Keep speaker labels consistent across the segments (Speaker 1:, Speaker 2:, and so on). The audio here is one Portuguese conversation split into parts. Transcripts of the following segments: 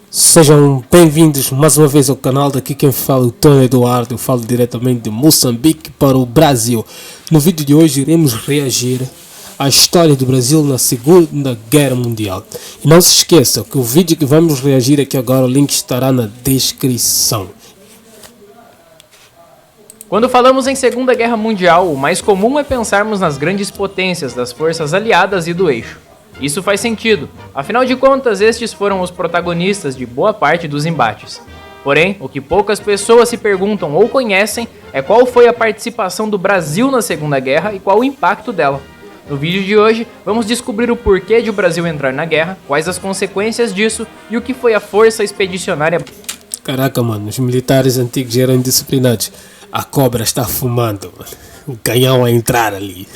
Speaker 1: Sejam bem-vindos mais uma vez ao canal. Daqui quem fala é o Tony Eduardo. Eu falo diretamente de Moçambique para o Brasil. No vídeo de hoje iremos reagir à história do Brasil na Segunda Guerra Mundial. E não se esqueça que o vídeo que vamos reagir aqui agora, o link estará na descrição.
Speaker 2: Quando falamos em Segunda Guerra Mundial, o mais comum é pensarmos nas grandes potências das forças aliadas e do eixo. Isso faz sentido, afinal de contas estes foram os protagonistas de boa parte dos embates. Porém, o que poucas pessoas se perguntam ou conhecem é qual foi a participação do Brasil na Segunda Guerra e qual o impacto dela. No vídeo de hoje, vamos descobrir o porquê de o Brasil entrar na guerra, quais as consequências disso e o que foi a Força Expedicionária.
Speaker 1: Caraca, mano, os militares antigos eram indisciplinados. A cobra está fumando, mano. O canhão a entrar ali.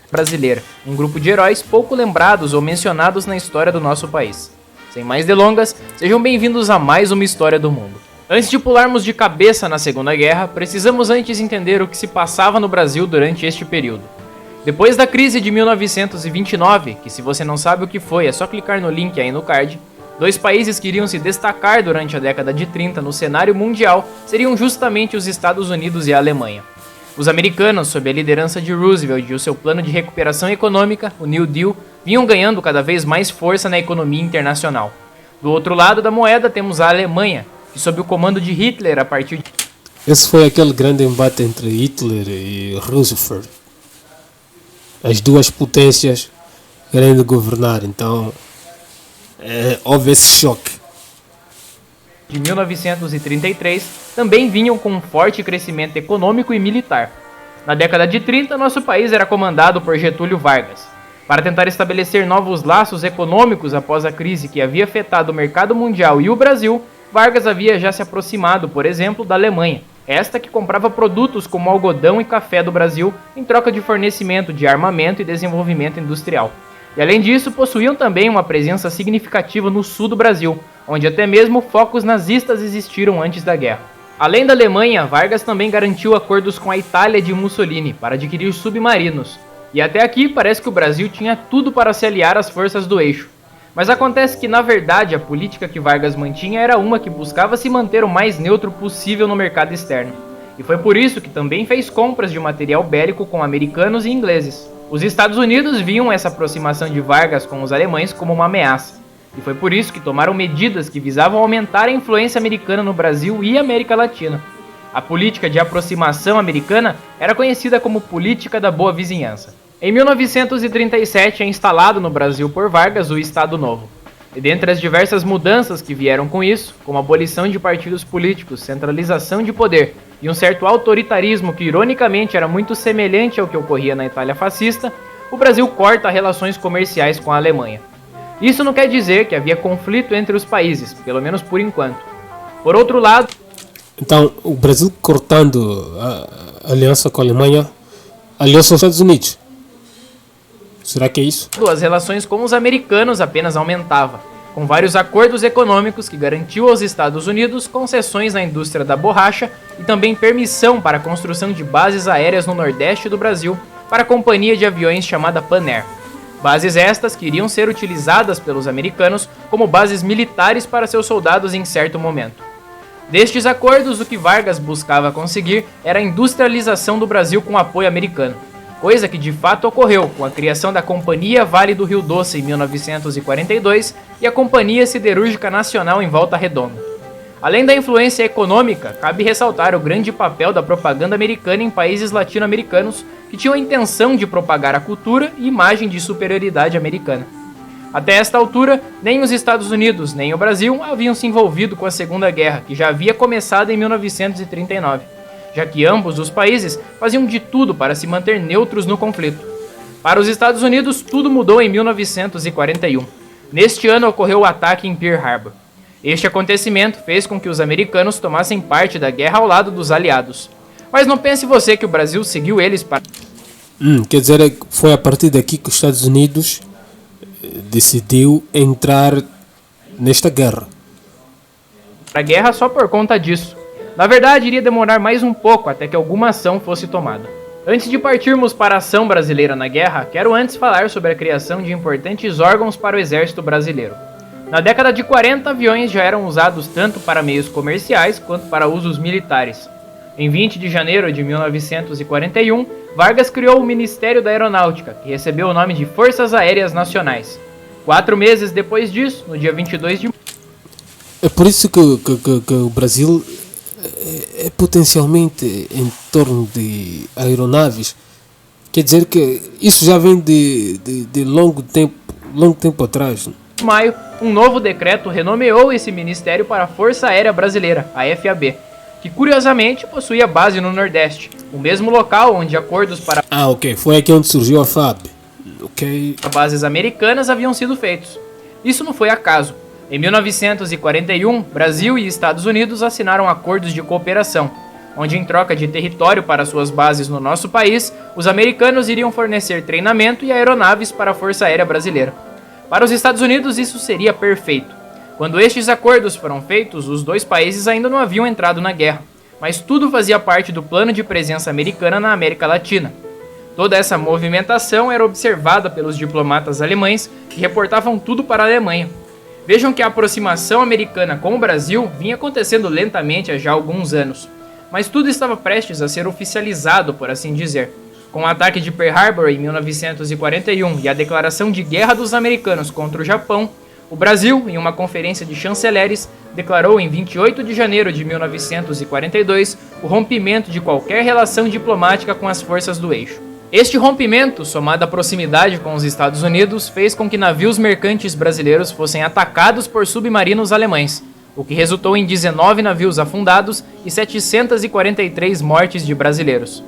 Speaker 2: Brasileira, um grupo de heróis pouco lembrados ou mencionados na história do nosso país. Sem mais delongas, sejam bem-vindos a mais uma História do Mundo. Antes de pularmos de cabeça na Segunda Guerra, precisamos antes entender o que se passava no Brasil durante este período. Depois da crise de 1929, que se você não sabe o que foi, é só clicar no link aí no card, dois países que iriam se destacar durante a década de 30 no cenário mundial seriam justamente os Estados Unidos e a Alemanha. Os americanos, sob a liderança de Roosevelt e o seu plano de recuperação econômica, o New Deal, vinham ganhando cada vez mais força na economia internacional. Do outro lado da moeda temos a Alemanha, que sob o comando de Hitler a partir de...
Speaker 1: Esse foi aquele grande embate entre Hitler e Roosevelt. As duas potências querendo governar, então houve esse choque.
Speaker 2: De 1933, também vinham com um forte crescimento econômico e militar. Na década de 30, nosso país era comandado por Getúlio Vargas. Para tentar estabelecer novos laços econômicos após a crise que havia afetado o mercado mundial e o Brasil, Vargas havia já se aproximado, por exemplo, da Alemanha, esta que comprava produtos como algodão e café do Brasil em troca de fornecimento de armamento e desenvolvimento industrial. E além disso, possuíam também uma presença significativa no sul do Brasil, onde até mesmo focos nazistas existiram antes da guerra. Além da Alemanha, Vargas também garantiu acordos com a Itália de Mussolini para adquirir submarinos. E até aqui parece que o Brasil tinha tudo para se aliar às forças do eixo. Mas acontece que, na verdade, a política que Vargas mantinha era uma que buscava se manter o mais neutro possível no mercado externo. E foi por isso que também fez compras de material bélico com americanos e ingleses. Os Estados Unidos viam essa aproximação de Vargas com os alemães como uma ameaça. E foi por isso que tomaram medidas que visavam aumentar a influência americana no Brasil e América Latina. A política de aproximação americana era conhecida como política da boa vizinhança. Em 1937 é instalado no Brasil por Vargas o Estado Novo. E dentre as diversas mudanças que vieram com isso, como a abolição de partidos políticos, centralização de poder e um certo autoritarismo que ironicamente era muito semelhante ao que ocorria na Itália fascista, o Brasil corta relações comerciais com a Alemanha. Isso não quer dizer que havia conflito entre os países, pelo menos por enquanto. Por outro lado...
Speaker 1: Então, o Brasil cortando a aliança com a Alemanha, aliou-se aos Estados Unidos. Será que é isso?
Speaker 2: As relações com os americanos apenas aumentavam, com vários acordos econômicos que garantiu aos Estados Unidos concessões na indústria da borracha e também permissão para a construção de bases aéreas no nordeste do Brasil para a companhia de aviões chamada Pan Air. Bases estas que iriam ser utilizadas pelos americanos como bases militares para seus soldados em certo momento. Destes acordos, o que Vargas buscava conseguir era a industrialização do Brasil com apoio americano, coisa que de fato ocorreu com a criação da Companhia Vale do Rio Doce em 1942 e a Companhia Siderúrgica Nacional em Volta Redonda. Além da influência econômica, cabe ressaltar o grande papel da propaganda americana em países latino-americanos que tinham a intenção de propagar a cultura e imagem de superioridade americana. Até esta altura, nem os Estados Unidos nem o Brasil haviam se envolvido com a Segunda Guerra, que já havia começado em 1939, já que ambos os países faziam de tudo para se manter neutros no conflito. Para os Estados Unidos, tudo mudou em 1941. Neste ano ocorreu o ataque em Pearl Harbor. Este acontecimento fez com que os americanos tomassem parte da guerra ao lado dos aliados. Mas não pense você que o Brasil seguiu eles para...
Speaker 1: Quer dizer, foi a partir daqui que os Estados Unidos decidiu entrar nesta guerra.
Speaker 2: A guerra só por conta disso. Na verdade, iria demorar mais um pouco até que alguma ação fosse tomada. Antes de partirmos para a ação brasileira na guerra, quero antes falar sobre a criação de importantes órgãos para o Exército Brasileiro. Na década de 40, aviões já eram usados tanto para meios comerciais quanto para usos militares. Em 20 de janeiro de 1941, Vargas criou o Ministério da Aeronáutica, que recebeu o nome de Forças Aéreas Nacionais. 4 meses depois disso, no dia 22 de...
Speaker 1: É por isso que o Brasil é potencialmente em torno de aeronaves. Quer dizer que isso já vem de longo tempo atrás.
Speaker 2: Em maio, um novo decreto renomeou esse ministério para a Força Aérea Brasileira, a FAB, que curiosamente possuía base no Nordeste, o mesmo local onde acordos para
Speaker 1: foi aqui onde surgiu a FAB.
Speaker 2: bases americanas haviam sido feitos. Isso não foi acaso. Em 1941, Brasil e Estados Unidos assinaram acordos de cooperação, onde em troca de território para suas bases no nosso país, os americanos iriam fornecer treinamento e aeronaves para a Força Aérea Brasileira. Para os Estados Unidos isso seria perfeito. Quando estes acordos foram feitos, os dois países ainda não haviam entrado na guerra, mas tudo fazia parte do plano de presença americana na América Latina. Toda essa movimentação era observada pelos diplomatas alemães que reportavam tudo para a Alemanha. Vejam que a aproximação americana com o Brasil vinha acontecendo lentamente há já alguns anos, mas tudo estava prestes a ser oficializado, por assim dizer. Com o ataque de Pearl Harbor em 1941 e a declaração de guerra dos americanos contra o Japão, o Brasil, em uma conferência de chanceleres, declarou em 28 de janeiro de 1942 o rompimento de qualquer relação diplomática com as forças do eixo. Este rompimento, somado à proximidade com os Estados Unidos, fez com que navios mercantes brasileiros fossem atacados por submarinos alemães, o que resultou em 19 navios afundados e 743 mortes de brasileiros.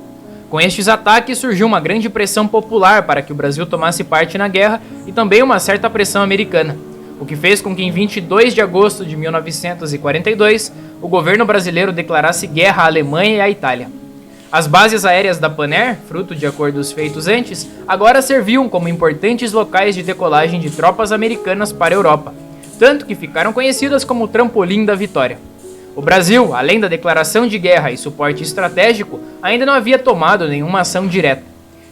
Speaker 2: Com estes ataques surgiu uma grande pressão popular para que o Brasil tomasse parte na guerra e também uma certa pressão americana, o que fez com que em 22 de agosto de 1942 o governo brasileiro declarasse guerra à Alemanha e à Itália. As bases aéreas da Pan-Air, fruto de acordos feitos antes, agora serviam como importantes locais de decolagem de tropas americanas para a Europa, tanto que ficaram conhecidas como o trampolim da vitória. O Brasil, além da declaração de guerra e suporte estratégico, ainda não havia tomado nenhuma ação direta.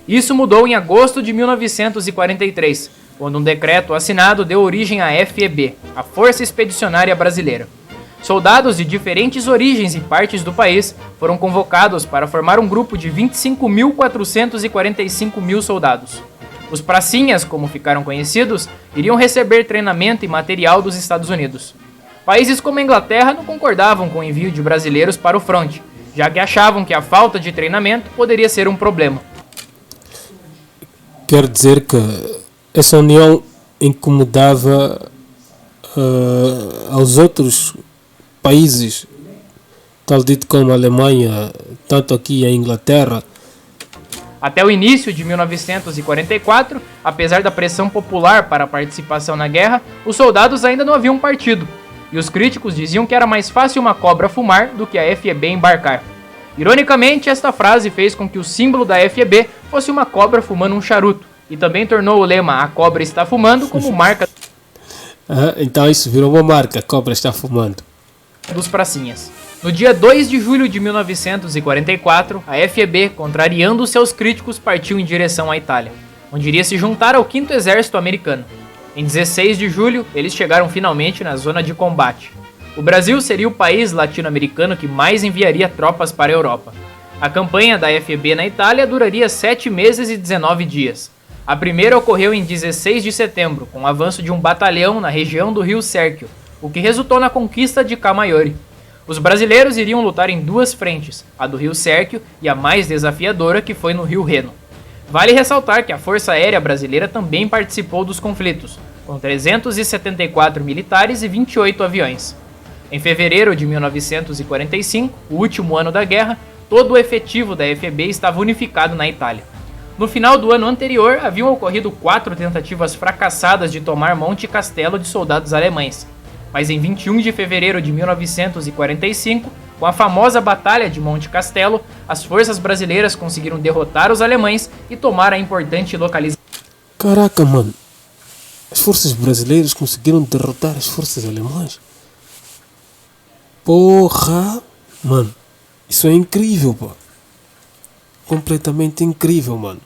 Speaker 2: Isso mudou em agosto de 1943, quando um decreto assinado deu origem à FEB, a Força Expedicionária Brasileira. Soldados de diferentes origens e partes do país foram convocados para formar um grupo de 25.445 soldados. Os pracinhas, como ficaram conhecidos, iriam receber treinamento e material dos Estados Unidos. Países como a Inglaterra não concordavam com o envio de brasileiros para o fronte, já que achavam que a falta de treinamento poderia ser um problema.
Speaker 1: Quer dizer que essa união incomodava aos outros países, tal dito como a Alemanha, tanto aqui a Inglaterra.
Speaker 2: Até o início de 1944, apesar da pressão popular para a participação na guerra, os soldados ainda não haviam partido, e os críticos diziam que era mais fácil uma cobra fumar do que a FEB embarcar. Ironicamente, esta frase fez com que o símbolo da FEB fosse uma cobra fumando um charuto, e também tornou o lema "A cobra está fumando" como marca
Speaker 1: então isso virou uma marca, a cobra está fumando,
Speaker 2: dos pracinhas. No dia 2 de julho de 1944, a FEB, contrariando seus críticos, partiu em direção à Itália, onde iria se juntar ao 5º Exército Americano. Em 16 de julho, eles chegaram finalmente na zona de combate. O Brasil seria o país latino-americano que mais enviaria tropas para a Europa. A campanha da FEB na Itália duraria 7 meses e 19 dias. A primeira ocorreu em 16 de setembro, com o avanço de um batalhão na região do rio Sérquio, o que resultou na conquista de Camaiore. Os brasileiros iriam lutar em duas frentes, a do rio Sérquio e a mais desafiadora, que foi no rio Reno. Vale ressaltar que a Força Aérea Brasileira também participou dos conflitos, com 374 militares e 28 aviões. Em fevereiro de 1945, o último ano da guerra, todo o efetivo da FEB estava unificado na Itália. No final do ano anterior, haviam ocorrido 4 tentativas fracassadas de tomar Monte Castelo de soldados alemães. Mas em 21 de fevereiro de 1945, com a famosa Batalha de Monte Castelo, as forças brasileiras conseguiram derrotar os alemães e tomar a importante localização.
Speaker 1: Caraca, mano. As forças brasileiras conseguiram derrotar as forças alemãs? Porra! Mano, isso é incrível, pô. Completamente incrível, mano.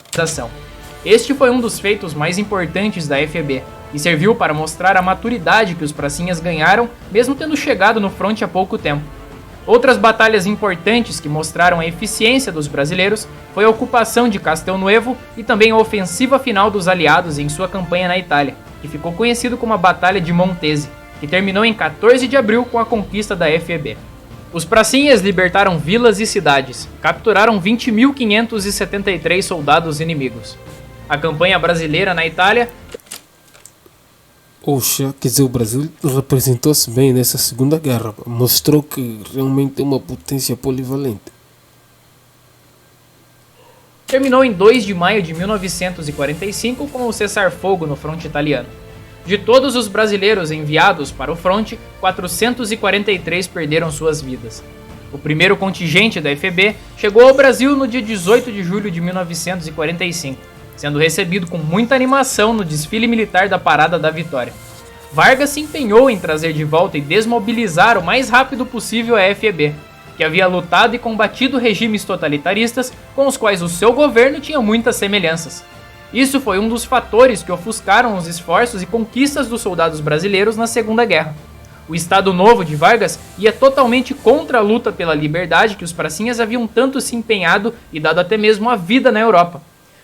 Speaker 2: Este foi um dos feitos mais importantes da FEB, e serviu para mostrar a maturidade que os pracinhas ganharam, mesmo tendo chegado no fronte há pouco tempo. Outras batalhas importantes que mostraram a eficiência dos brasileiros foi a ocupação de Castelnuovo e também a ofensiva final dos aliados em sua campanha na Itália, que ficou conhecido como a Batalha de Montese, que terminou em 14 de abril com a conquista da FEB. Os pracinhas libertaram vilas e cidades, capturaram 20.573 soldados inimigos. A campanha brasileira na Itália...
Speaker 1: Oxa, quer dizer, o Brasil representou-se bem nessa Segunda Guerra, mostrou que realmente é uma potência polivalente.
Speaker 2: Terminou em 2 de maio de 1945 com o cessar-fogo no fronte italiano. De todos os brasileiros enviados para o fronte, 443 perderam suas vidas. O primeiro contingente da FEB chegou ao Brasil no dia 18 de julho de 1945. Sendo recebido com muita animação no desfile militar da Parada da Vitória. Vargas se empenhou em trazer de volta e desmobilizar o mais rápido possível a FEB, que havia lutado e combatido regimes totalitaristas com os quais o seu governo tinha muitas semelhanças. Isso foi um dos fatores que ofuscaram os esforços e conquistas dos soldados brasileiros na Segunda Guerra. O Estado Novo de Vargas ia totalmente contra a luta pela liberdade que os pracinhas haviam tanto se empenhado e dado até mesmo a vida na Europa.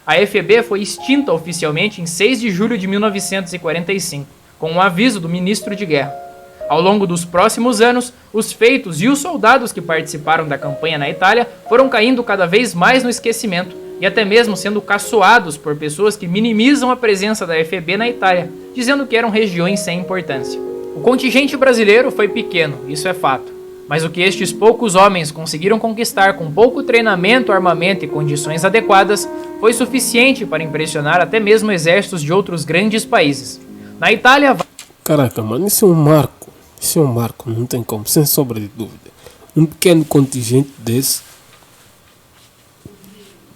Speaker 2: A FEB foi extinta oficialmente em 6 de julho de 1945, com um aviso do ministro de Guerra. Ao longo dos próximos anos, os feitos e os soldados que participaram da campanha na Itália foram caindo cada vez mais no esquecimento e até mesmo sendo caçoados por pessoas que minimizam a presença da FEB na Itália, dizendo que eram regiões sem importância. O contingente brasileiro foi pequeno, isso é fato. Mas o que estes poucos homens conseguiram conquistar com pouco treinamento, armamento e condições adequadas foi suficiente para impressionar até mesmo exércitos de outros grandes países. Na Itália...
Speaker 1: Caraca, mano, isso é um marco. Isso é um marco, não tem como, sem sombra de dúvida. Um pequeno contingente desse,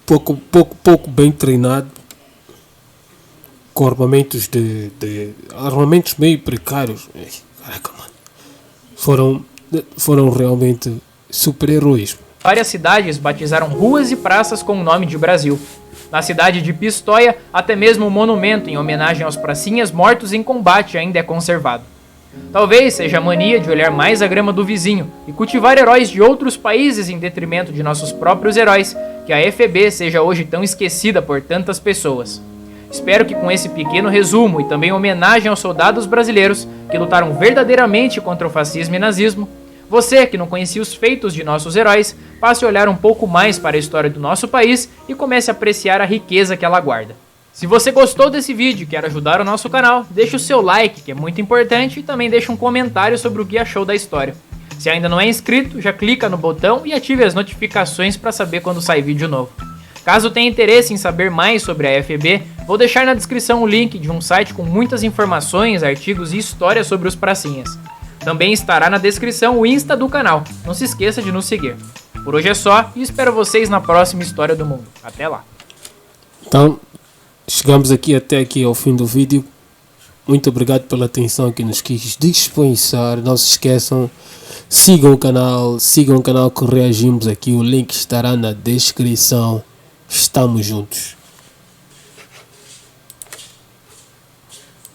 Speaker 1: pouco bem treinado, com armamentos armamentos meio precários. Caraca, mano, foram realmente super-heróis.
Speaker 2: Várias cidades batizaram ruas e praças com o nome de Brasil. Na cidade de Pistoia, até mesmo um monumento em homenagem aos pracinhas mortos em combate ainda é conservado. Talvez seja a mania de olhar mais a grama do vizinho e cultivar heróis de outros países em detrimento de nossos próprios heróis, que a FEB seja hoje tão esquecida por tantas pessoas. Espero que com esse pequeno resumo e também homenagem aos soldados brasileiros que lutaram verdadeiramente contra o fascismo e nazismo, você, que não conhecia os feitos de nossos heróis, passe a olhar um pouco mais para a história do nosso país e comece a apreciar a riqueza que ela guarda. Se você gostou desse vídeo e quer ajudar o nosso canal, deixe o seu like, que é muito importante, e também deixe um comentário sobre o que achou da história. Se ainda não é inscrito, já clica no botão e ative as notificações para saber quando sai vídeo novo. Caso tenha interesse em saber mais sobre a FEB, vou deixar na descrição o link de um site com muitas informações, artigos e histórias sobre os pracinhas. Também estará na descrição o Insta do canal, não se esqueça de nos seguir. Por hoje é só e espero vocês na próxima História do Mundo. Até lá!
Speaker 1: Então, chegamos até aqui ao fim do vídeo. Muito obrigado pela atenção que nos quis dispensar. Não se esqueçam, sigam o canal que reagimos aqui. O link estará na descrição. Estamos juntos.